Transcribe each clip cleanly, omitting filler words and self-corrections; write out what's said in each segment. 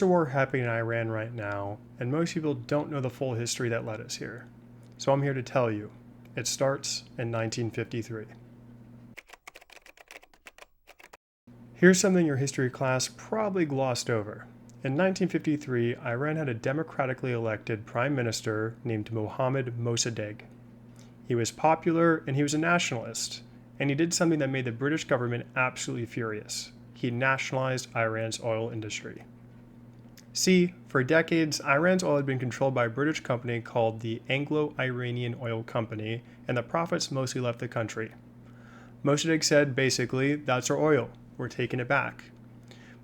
There's a war happening in Iran right now, and most people don't know the full history that led us here. So I'm here to tell you. It starts in 1953. Here's something your history class probably glossed over. In 1953, Iran had a democratically elected prime minister named Mohammad Mossadegh. He was popular and he was a nationalist, and he did something that made the British government absolutely furious. He nationalized Iran's oil industry. See, for decades, Iran's oil had been controlled by a British company called the Anglo-Iranian Oil Company, and the profits mostly left the country. Mossadegh said, basically, that's our oil, we're taking it back.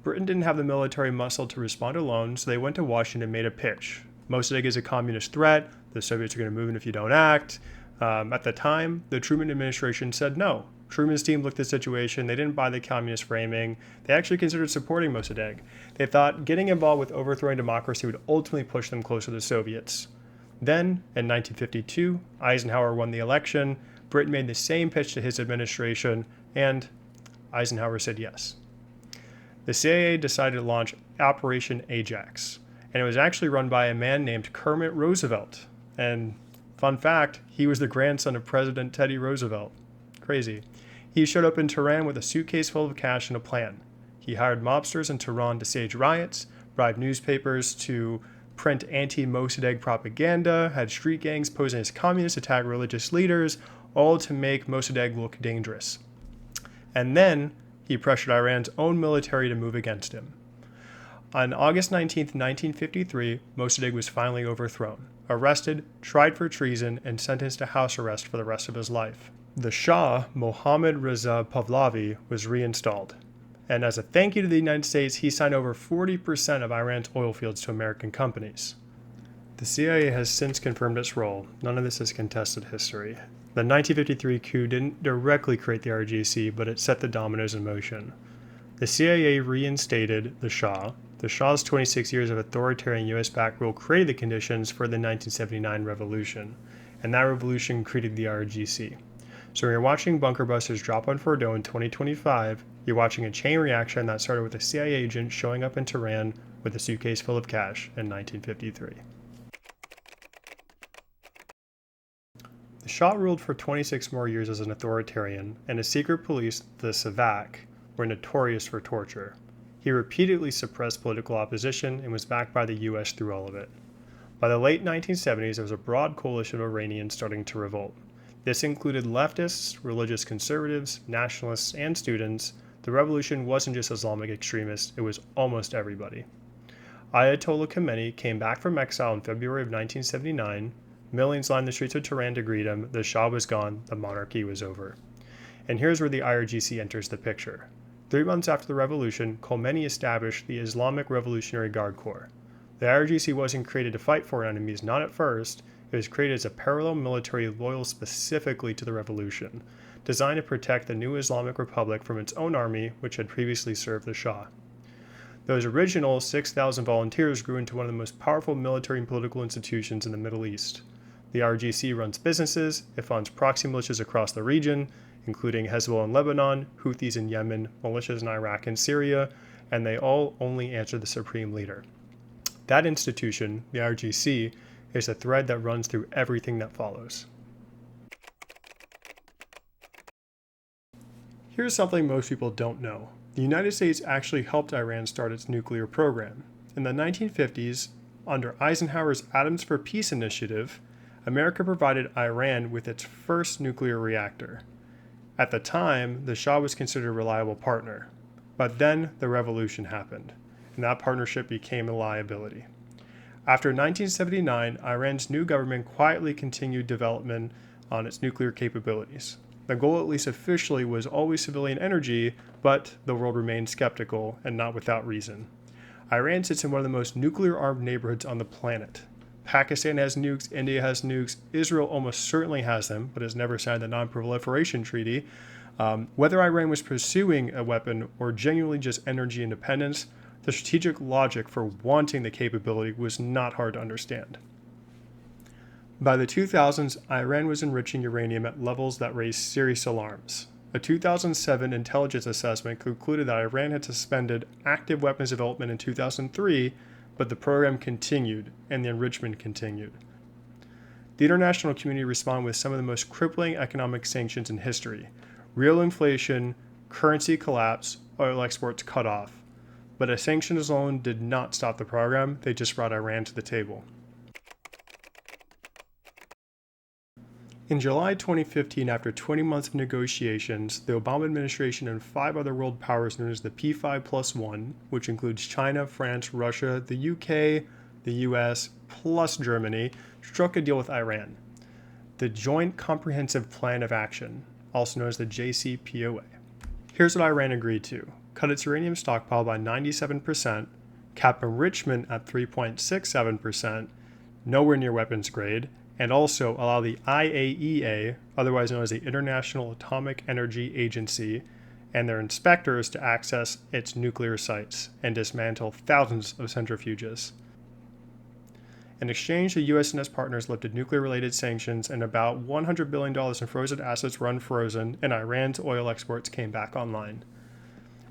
Britain didn't have the military muscle to respond alone, so they went to Washington and made a pitch. Mossadegh is a communist threat, the Soviets are going to move in if you don't act. At the time, the Truman administration said no. Truman's team looked at the situation, they didn't buy the communist framing, they actually considered supporting Mossadegh. They thought getting involved with overthrowing democracy would ultimately push them closer to the Soviets. Then, in 1952, Eisenhower won the election, Britain made the same pitch to his administration, and Eisenhower said yes. The CIA decided to launch Operation Ajax, and it was actually run by a man named Kermit Roosevelt. And fun fact, he was the grandson of President Teddy Roosevelt. Crazy. He showed up in Tehran with a suitcase full of cash and a plan. He hired mobsters in Tehran to stage riots, bribed newspapers to print anti-Mossadegh propaganda, had street gangs posing as communists attack religious leaders, all to make Mossadegh look dangerous. And then he pressured Iran's own military to move against him. On August 19, 1953, Mossadegh was finally overthrown, arrested, tried for treason, and sentenced to house arrest for the rest of his life. The Shah, Mohammad Reza Pahlavi, was reinstalled. And as a thank you to the United States, he signed over 40% of Iran's oil fields to American companies. The CIA has since confirmed its role. None of this is contested history. The 1953 coup didn't directly create the RGC, but it set the dominoes in motion. The CIA reinstated the Shah. The Shah's 26 years of authoritarian US-backed rule created the conditions for the 1979 revolution, and that revolution created the RGC. So when you're watching bunker busters drop on Fordo in 2025, you're watching a chain reaction that started with a CIA agent showing up in Tehran with a suitcase full of cash in 1953. The Shah ruled for 26 more years as an authoritarian, and his secret police, the Savak, were notorious for torture. He repeatedly suppressed political opposition and was backed by the US through all of it. By the late 1970s, there was a broad coalition of Iranians starting to revolt. This included leftists, religious conservatives, nationalists, and students. The revolution wasn't just Islamic extremists, it was almost everybody. Ayatollah Khamenei came back from exile in February of 1979. Millions lined the streets of Tehran to greet him. The Shah was gone, the monarchy was over. And here's where the IRGC enters the picture. 3 months after the revolution, Khomeini established the Islamic Revolutionary Guard Corps. The IRGC wasn't created to fight foreign enemies, not at first. It was created as a parallel military loyal specifically to the revolution, designed to protect the new Islamic Republic from its own army, which had previously served the Shah. Those original 6,000 volunteers grew into one of the most powerful military and political institutions in the Middle East. The IRGC runs businesses, it funds proxy militias across the region, including Hezbollah in Lebanon, Houthis in Yemen, militias in Iraq and Syria, and they all only answer the supreme leader. That institution, the IRGC, is a thread that runs through everything that follows. Here's something most people don't know. The United States actually helped Iran start its nuclear program. In the 1950s, under Eisenhower's Atoms for Peace initiative, America provided Iran with its first nuclear reactor. At the time, the Shah was considered a reliable partner. But then the revolution happened, and that partnership became a liability. After 1979, Iran's new government quietly continued development on its nuclear capabilities. The goal, at least officially, was always civilian energy, but the world remained skeptical, and not without reason. Iran sits in one of the most nuclear-armed neighborhoods on the planet. Pakistan has nukes, India has nukes, Israel almost certainly has them, but has never signed the Non-Proliferation Treaty. Whether Iran was pursuing a weapon or genuinely just energy independence, the strategic logic for wanting the capability was not hard to understand. By the 2000s, Iran was enriching uranium at levels that raised serious alarms. A 2007 intelligence assessment concluded that Iran had suspended active weapons development in 2003, but the program continued and the enrichment continued. The international community responded with some of the most crippling economic sanctions in history: real inflation, currency collapse, oil exports cut off. But the sanctions alone did not stop the program, they just brought Iran to the table. In July 2015, after 20 months of negotiations, the Obama administration and 5 other world powers known as the P5+1, which includes China, France, Russia, the UK, the US, plus Germany, struck a deal with Iran. The Joint Comprehensive Plan of Action, also known as the JCPOA. Here's what Iran agreed to: cut its uranium stockpile by 97%, cap enrichment at 3.67%, nowhere near weapons grade, and also allow the IAEA, otherwise known as the International Atomic Energy Agency, and their inspectors to access its nuclear sites and dismantle thousands of centrifuges. In exchange, the US and its partners lifted nuclear-related sanctions, and about $100 billion in frozen assets were unfrozen, and Iran's oil exports came back online.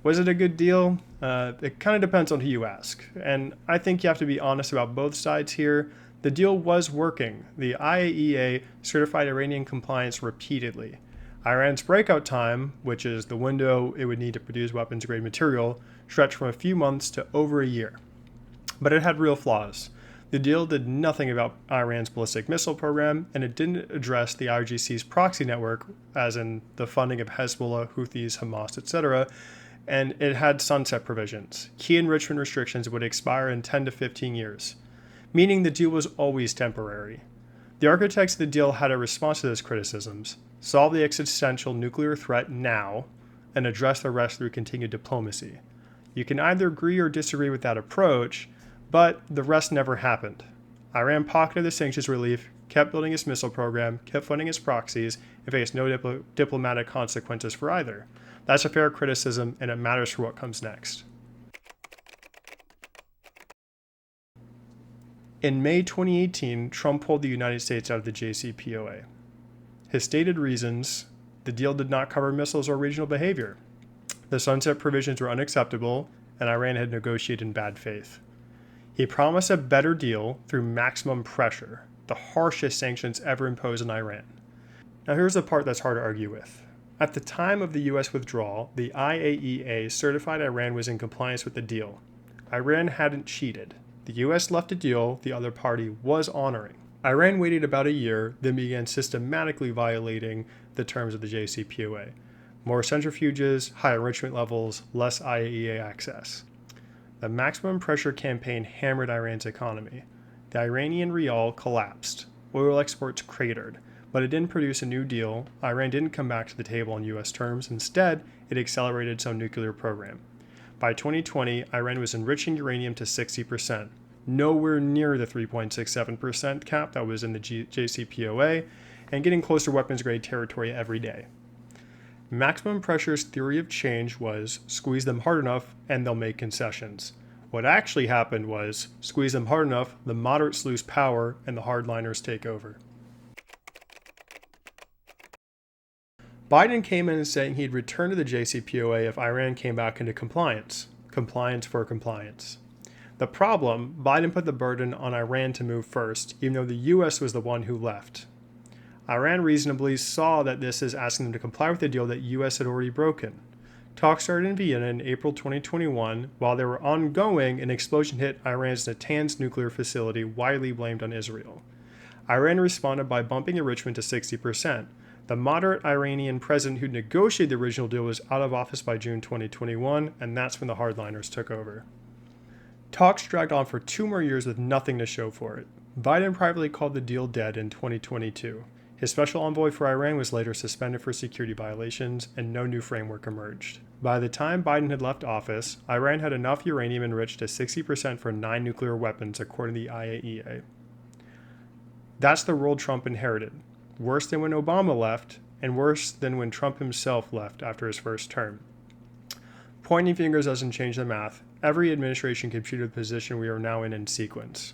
Was it a good deal? It kind of depends on who you ask, and I think you have to be honest about both sides here. The deal was working. The IAEA certified Iranian compliance repeatedly. Iran's breakout time, which is the window it would need to produce weapons-grade material, stretched from a few months to over a year. But it had real flaws. The deal did nothing about Iran's ballistic missile program, and it didn't address the IRGC's proxy network, as in the funding of Hezbollah, Houthis, Hamas, etc., and it had sunset provisions. Key enrichment restrictions would expire in 10 to 15 years, meaning the deal was always temporary. The architects of the deal had a response to those criticisms: solve the existential nuclear threat now, and address the rest through continued diplomacy. You can either agree or disagree with that approach, but the rest never happened. Iran pocketed the sanctions relief, kept building its missile program, kept funding its proxies, and faced no diplomatic consequences for either. That's a fair criticism, and it matters for what comes next. In May 2018, Trump pulled the United States out of the JCPOA. His stated reasons: the deal did not cover missiles or regional behavior. The sunset provisions were unacceptable, and Iran had negotiated in bad faith. He promised a better deal through maximum pressure, the harshest sanctions ever imposed on Iran. Now here's the part that's hard to argue with. At the time of the US withdrawal, the IAEA certified Iran was in compliance with the deal. Iran hadn't cheated. The US left a deal the other party was honoring. Iran waited about a year, then began systematically violating the terms of the JCPOA. More centrifuges, higher enrichment levels, less IAEA access. The maximum pressure campaign hammered Iran's economy. The Iranian rial collapsed. Oil exports cratered. But it didn't produce a new deal. Iran didn't come back to the table on US terms. Instead, it accelerated its own nuclear program. By 2020, Iran was enriching uranium to 60%, nowhere near the 3.67% cap that was in the JCPOA, and getting closer to weapons-grade territory every day. Maximum pressure's theory of change was squeeze them hard enough and they'll make concessions. What actually happened was squeeze them hard enough, the moderates lose power, and the hardliners take over. Biden came in saying he'd return to the JCPOA if Iran came back into compliance. Compliance for compliance. The problem: Biden put the burden on Iran to move first, even though the US was the one who left. Iran reasonably saw that this is asking them to comply with a deal that US had already broken. Talks started in Vienna in April 2021. While they were ongoing, an explosion hit Iran's Natanz nuclear facility, widely blamed on Israel. Iran responded by bumping enrichment to 60%. The moderate Iranian president who negotiated the original deal was out of office by June 2021, and that's when the hardliners took over. Talks dragged on for 2 more years with nothing to show for it. Biden privately called the deal dead in 2022. His special envoy for Iran was later suspended for security violations, and no new framework emerged. By the time Biden had left office, Iran had enough uranium enriched to 60% for 9 nuclear weapons, according to the IAEA. That's the world Trump inherited. Worse than when Obama left, and worse than when Trump himself left after his first term. Pointing fingers doesn't change the math. Every administration computed the position we are now in sequence.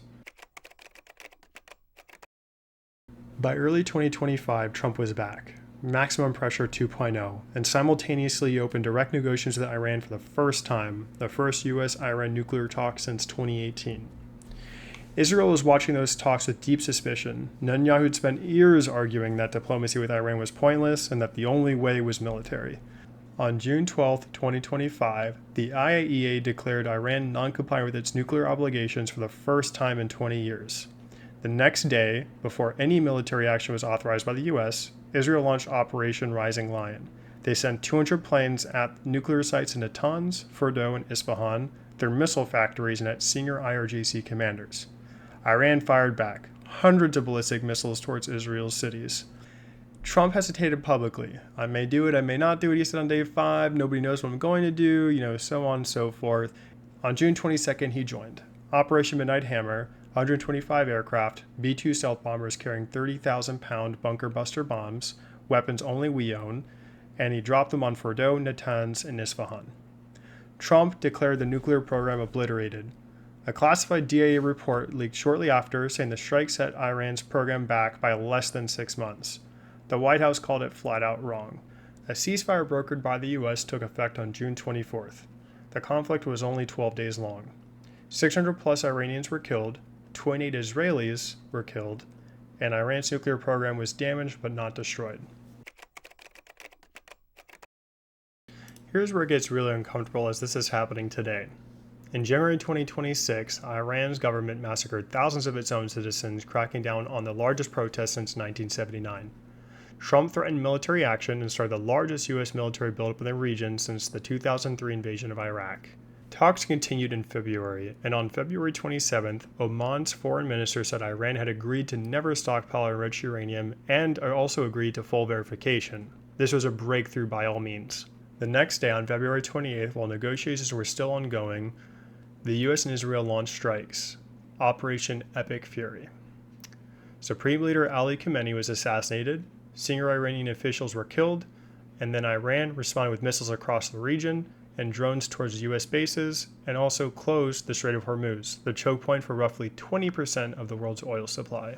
By early 2025, Trump was back. Maximum Pressure 2.0, and simultaneously opened direct negotiations with Iran for the first time, the first US-Iran nuclear talks since 2018. Israel was watching those talks with deep suspicion. Netanyahu had spent years arguing that diplomacy with Iran was pointless and that the only way was military. On June 12, 2025, the IAEA declared Iran non-compliant with its nuclear obligations for the first time in 20 years. The next day, before any military action was authorized by the US, Israel launched Operation Rising Lion. They sent 200 planes at nuclear sites in Natanz, Fordo, and Isfahan, their missile factories, and at senior IRGC commanders. Iran fired back, hundreds of ballistic missiles towards Israel's cities. Trump hesitated publicly. I may do it, I may not do it, he said on day 5. Nobody knows what I'm going to do, so on and so forth. On June 22nd, he joined. Operation Midnight Hammer, 125 aircraft, B-2 stealth bombers carrying 30,000-pound bunker buster bombs, weapons only we own, and he dropped them on Fordo, Natanz, and Isfahan. Trump declared the nuclear program obliterated. A classified DIA report leaked shortly after, saying the strike set Iran's program back by less than 6 months. The White House called it flat out wrong. A ceasefire brokered by the U.S. took effect on June 24th. The conflict was only 12 days long. 600 plus Iranians were killed, 28 Israelis were killed, and Iran's nuclear program was damaged but not destroyed. Here's where it gets really uncomfortable as this is happening today. In January 2026, Iran's government massacred thousands of its own citizens, cracking down on the largest protest since 1979. Trump threatened military action and started the largest U.S. military buildup in the region since the 2003 invasion of Iraq. Talks continued in February, and on February 27th, Oman's foreign minister said Iran had agreed to never stockpile enriched uranium and also agreed to full verification. This was a breakthrough by all means. The next day, on February 28th, while negotiations were still ongoing, the U.S. and Israel launched strikes, Operation Epic Fury. Supreme Leader Ali Khamenei was assassinated, senior Iranian officials were killed, and then Iran responded with missiles across the region and drones towards U.S. bases, and also closed the Strait of Hormuz, the choke point for roughly 20% of the world's oil supply.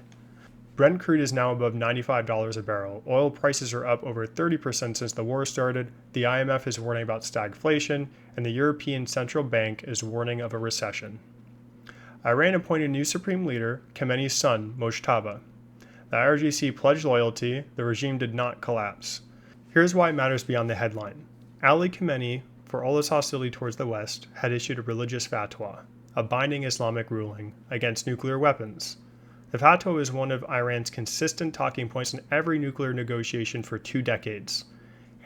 Brent crude is now above $95 a barrel. Oil prices are up over 30% since the war started. The IMF is warning about stagflation, and the European Central Bank is warning of a recession. Iran appointed a new supreme leader, Khamenei's son, Mojtaba. The IRGC pledged loyalty. The regime did not collapse. Here's why it matters beyond the headline. Ali Khamenei, for all his hostility towards the West, had issued a religious fatwa, a binding Islamic ruling, against nuclear weapons. The fatwa is one of Iran's consistent talking points in every nuclear negotiation for 2 decades.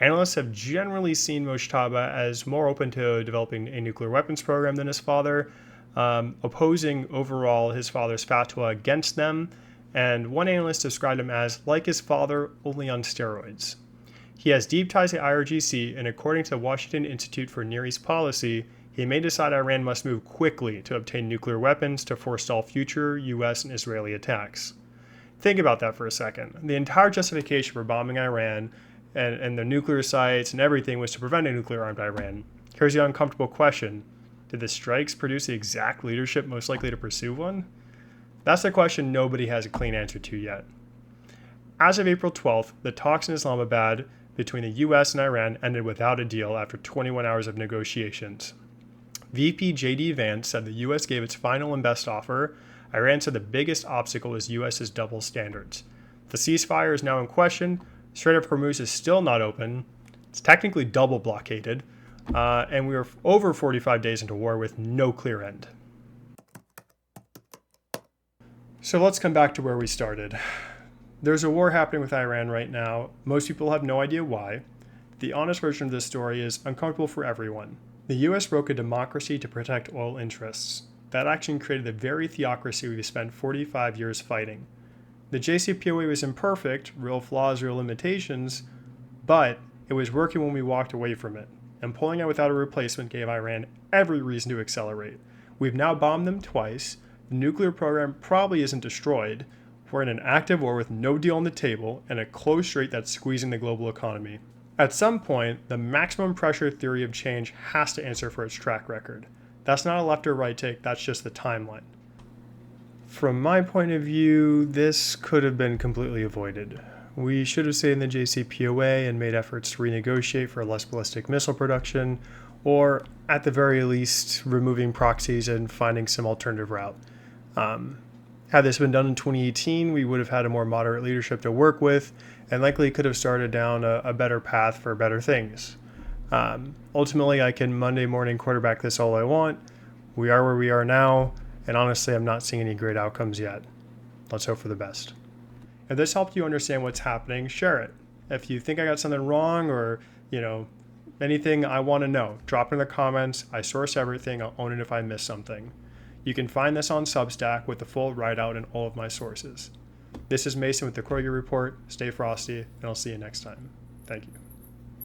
Analysts have generally seen Mojtaba as more open to developing a nuclear weapons program than his father, opposing overall his father's fatwa against them, and one analyst described him as like his father, only on steroids. He has deep ties to IRGC, and according to the Washington Institute for Near East Policy, he may decide Iran must move quickly to obtain nuclear weapons to forestall future U.S. and Israeli attacks. Think about that for a second. The entire justification for bombing Iran and the nuclear sites and everything was to prevent a nuclear-armed Iran. Here's the uncomfortable question. Did the strikes produce the exact leadership most likely to pursue one? That's the question nobody has a clean answer to yet. As of April 12th, the talks in Islamabad between the U.S. and Iran ended without a deal after 21 hours of negotiations. VP J.D. Vance said the U.S. gave its final and best offer. Iran said the biggest obstacle is U.S.'s double standards. The ceasefire is now in question. Strait of Hormuz is still not open. It's technically double blockaded. And we are over 45 days into war with no clear end. So let's come back to where we started. There's a war happening with Iran right now. Most people have no idea why. The honest version of this story is uncomfortable for everyone. The US broke a democracy to protect oil interests. That action created the very theocracy we've spent 45 years fighting. The JCPOA was imperfect, real flaws, real limitations, but it was working when we walked away from it. And pulling out without a replacement gave Iran every reason to accelerate. We've now bombed them twice. The nuclear program probably isn't destroyed. We're in an active war with no deal on the table and a close strait that's squeezing the global economy. At some point, the maximum pressure theory of change has to answer for its track record. That's not a left or right take, that's just the timeline. From my point of view, this could have been completely avoided. We should have stayed in the JCPOA and made efforts to renegotiate for less ballistic missile production, or at the very least, removing proxies and finding some alternative route. Had this been done in 2018, we would have had a more moderate leadership to work with and likely could have started down a better path for better things. Ultimately, I can Monday morning quarterback this all I want. We are where we are now, and honestly, I'm not seeing any great outcomes yet. Let's hope for the best. If this helped you understand what's happening, share it. If you think I got something wrong or, anything I want to know, drop it in the comments. I source everything. I'll own it if I miss something. You can find this on Substack with the full write-out and all of my sources. This is Mason with the Corgi Report. Stay frosty, and I'll see you next time. Thank you.